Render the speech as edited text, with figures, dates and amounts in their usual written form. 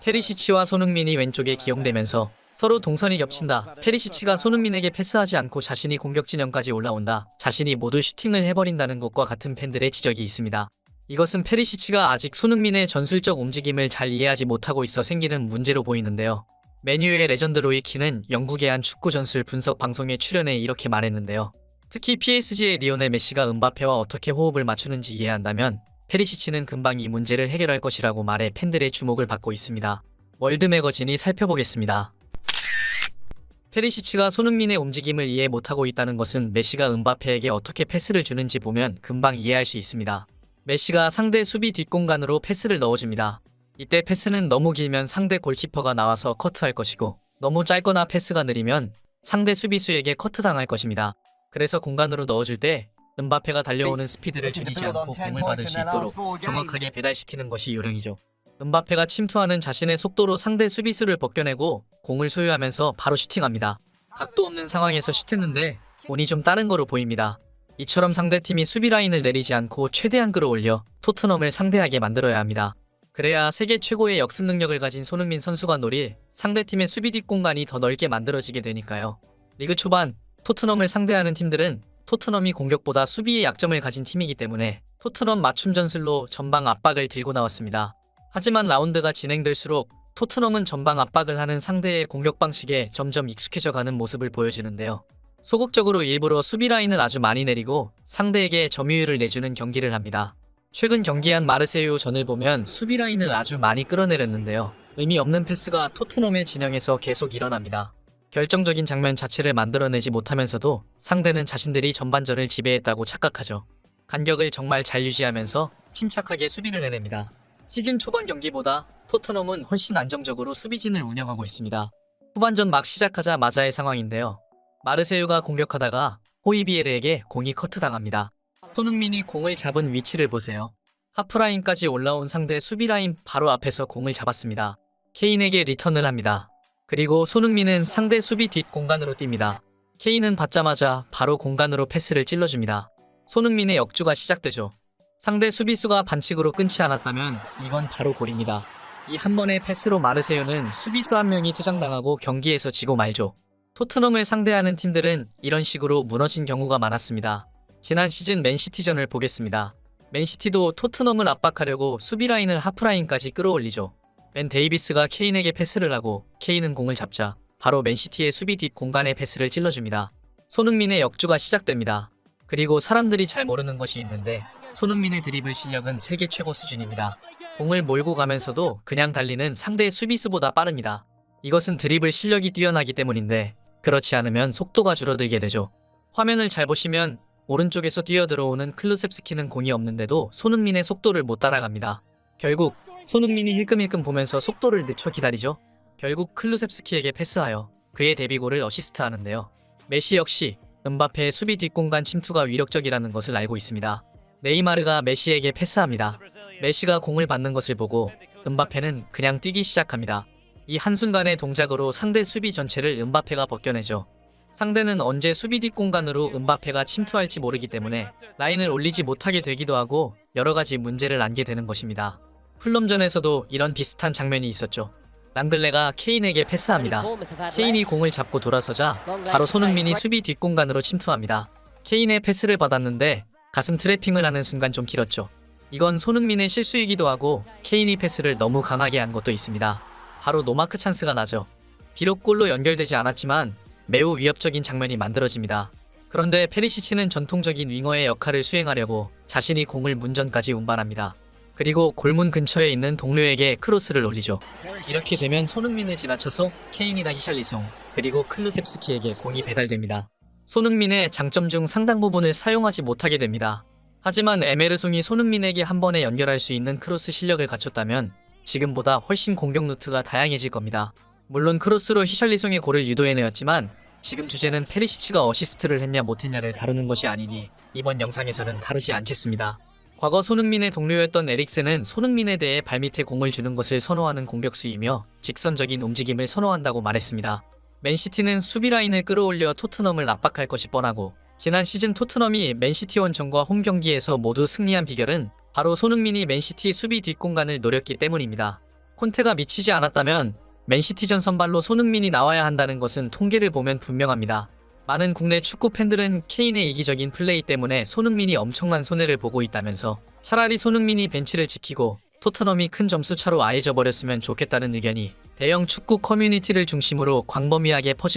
페리시치와 손흥민이 왼쪽에 기용되면서 서로 동선이 겹친다. 페리시치가 손흥민에게 패스하지 않고 자신이 공격 진영까지 올라온다. 자신이 모두 슈팅을 해버린다는 것과 같은 팬들의 지적이 있습니다. 이것은 페리시치가 아직 손흥민의 전술적 움직임을 잘 이해하지 못하고 있어 생기는 문제로 보이는데요. 맨유의 레전드 로이 킨은 영국의 한 축구 전술 분석 방송에 출연해 이렇게 말했는데요. 특히 PSG의 리오넬 메시가 음바페와 어떻게 호흡을 맞추는지 이해한다면 페리시치는 금방 이 문제를 해결할 것이라고 말해 팬들의 주목을 받고 있습니다. 월드 매거진이 살펴보겠습니다. 페리시치가 손흥민의 움직임을 이해 못하고 있다는 것은 메시가 음바페에게 어떻게 패스를 주는지 보면 금방 이해할 수 있습니다. 메시가 상대 수비 뒷공간으로 패스를 넣어줍니다. 이때 패스는 너무 길면 상대 골키퍼가 나와서 커트할 것이고 너무 짧거나 패스가 느리면 상대 수비수에게 커트당할 것입니다. 그래서 공간으로 넣어줄 때 음바페가 달려오는 스피드를 줄이지 않고 공을 받을 수 있도록 정확하게 배달시키는 것이 요령이죠. 음바페가 침투하는 자신의 속도로 상대 수비수를 벗겨내고 공을 소유하면서 바로 슈팅합니다. 각도 없는 상황에서 슛했는데 운이 좀 다른 거로 보입니다. 이처럼 상대팀이 수비 라인을 내리지 않고 최대한 끌어올려 토트넘을 상대하게 만들어야 합니다. 그래야 세계 최고의 역습 능력을 가진 손흥민 선수가 노릴 상대팀의 수비 뒷공간이 더 넓게 만들어지게 되니까요. 리그 초반 토트넘을 상대하는 팀들은 토트넘이 공격보다 수비에 약점을 가진 팀이기 때문에 토트넘 맞춤 전술로 전방 압박을 들고 나왔습니다. 하지만 라운드가 진행될수록 토트넘은 전방 압박을 하는 상대의 공격 방식에 점점 익숙해져가는 모습을 보여주는데요. 소극적으로 일부러 수비 라인을 아주 많이 내리고 상대에게 점유율을 내주는 경기를 합니다. 최근 경기한 마르세유전을 보면 수비 라인을 아주 많이 끌어내렸는데요. 의미 없는 패스가 토트넘의 진영에서 계속 일어납니다. 결정적인 장면 자체를 만들어내지 못하면서도 상대는 자신들이 전반전을 지배했다고 착각하죠. 간격을 정말 잘 유지하면서 침착하게 수비를 해냅니다. 시즌 초반 경기보다 토트넘은 훨씬 안정적으로 수비진을 운영하고 있습니다. 후반전 막 시작하자마자의 상황인데요. 마르세유가 공격하다가 호이비에르에게 공이 커트당합니다. 손흥민이 공을 잡은 위치를 보세요. 하프라인까지 올라온 상대 수비라인 바로 앞에서 공을 잡았습니다. 케인에게 리턴을 합니다. 그리고 손흥민은 상대 수비 뒷 공간으로 뜁니다. 케인은 받자마자 바로 공간으로 패스를 찔러줍니다. 손흥민의 역주가 시작되죠. 상대 수비수가 반칙으로 끊지 않았다면 이건 바로 골입니다. 이 한 번의 패스로 마르세유는 수비수 한 명이 퇴장당하고 경기에서 지고 말죠. 토트넘을 상대하는 팀들은 이런 식으로 무너진 경우가 많았습니다. 지난 시즌 맨시티전을 보겠습니다. 맨시티도 토트넘을 압박하려고 수비 라인을 하프라인까지 끌어올리죠. 벤 데이비스가 케인에게 패스를 하고 케인은 공을 잡자 바로 맨시티의 수비 뒷 공간에 패스를 찔러줍니다. 손흥민의 역주가 시작됩니다. 그리고 사람들이 잘 모르는 것이 있는데 손흥민의 드리블 실력은 세계 최고 수준입니다. 공을 몰고 가면서도 그냥 달리는 상대의 수비수보다 빠릅니다. 이것은 드리블 실력이 뛰어나기 때문인데 그렇지 않으면 속도가 줄어들게 되죠. 화면을 잘 보시면 오른쪽에서 뛰어들어오는 클루셉스키는 공이 없는데도 손흥민의 속도를 못 따라갑니다. 결국 손흥민이 힐끔힐끔 보면서 속도를 늦춰 기다리죠. 결국 클루셉스키에게 패스하여 그의 데뷔골을 어시스트하는데요. 메시 역시 음바페의 수비 뒷공간 침투가 위력적이라는 것을 알고 있습니다. 네이마르가 메시에게 패스합니다. 메시가 공을 받는 것을 보고 음바페는 그냥 뛰기 시작합니다. 이 한순간의 동작으로 상대 수비 전체를 음바페가 벗겨내죠. 상대는 언제 수비 뒷공간으로 음바페가 침투할지 모르기 때문에 라인을 올리지 못하게 되기도 하고 여러가지 문제를 안게 되는 것입니다. 풀럼전에서도 이런 비슷한 장면이 있었죠. 랑글레가 케인에게 패스합니다. 케인이 공을 잡고 돌아서자 바로 손흥민이 수비 뒷공간으로 침투합니다. 케인의 패스를 받았는데 가슴 트래핑을 하는 순간 좀 길었죠. 이건 손흥민의 실수이기도 하고 케인이 패스를 너무 강하게 한 것도 있습니다. 바로 노마크 찬스가 나죠. 비록 골로 연결되지 않았지만 매우 위협적인 장면이 만들어집니다. 그런데 페리시치는 전통적인 윙어의 역할을 수행하려고 자신이 공을 문전까지 운반합니다. 그리고 골문 근처에 있는 동료에게 크로스를 올리죠. 이렇게 되면 손흥민을 지나쳐서 케인이나 히샬리송 그리고 클루셉스키에게 공이 배달됩니다. 손흥민의 장점 중 상당 부분을 사용하지 못하게 됩니다. 하지만 에메르송이 손흥민에게 한 번에 연결할 수 있는 크로스 실력을 갖췄다면 지금보다 훨씬 공격 루트가 다양해질 겁니다. 물론 크로스로 히샬리송의 골을 유도해내었지만 지금 주제는 페리시치가 어시스트를 했냐 못했냐를 다루는 것이 아니니 이번 영상에서는 다루지 않겠습니다. 과거 손흥민의 동료였던 에릭센은 손흥민에 대해 발밑에 공을 주는 것을 선호하는 공격수이며 직선적인 움직임을 선호한다고 말했습니다. 맨시티는 수비 라인을 끌어올려 토트넘을 압박할 것이 뻔하고 지난 시즌 토트넘이 맨시티 원정과 홈 경기에서 모두 승리한 비결은 바로 손흥민이 맨시티 수비 뒷공간을 노렸기 때문입니다. 콘테가 미치지 않았다면 맨시티전 선발로 손흥민이 나와야 한다는 것은 통계를 보면 분명합니다. 많은 국내 축구 팬들은 케인의 이기적인 플레이 때문에 손흥민이 엄청난 손해를 보고 있다면서 차라리 손흥민이 벤치를 지키고 토트넘이 큰 점수 차로 아예 져버렸으면 좋겠다는 의견이 대형 축구 커뮤니티를 중심으로 광범위하게 퍼지고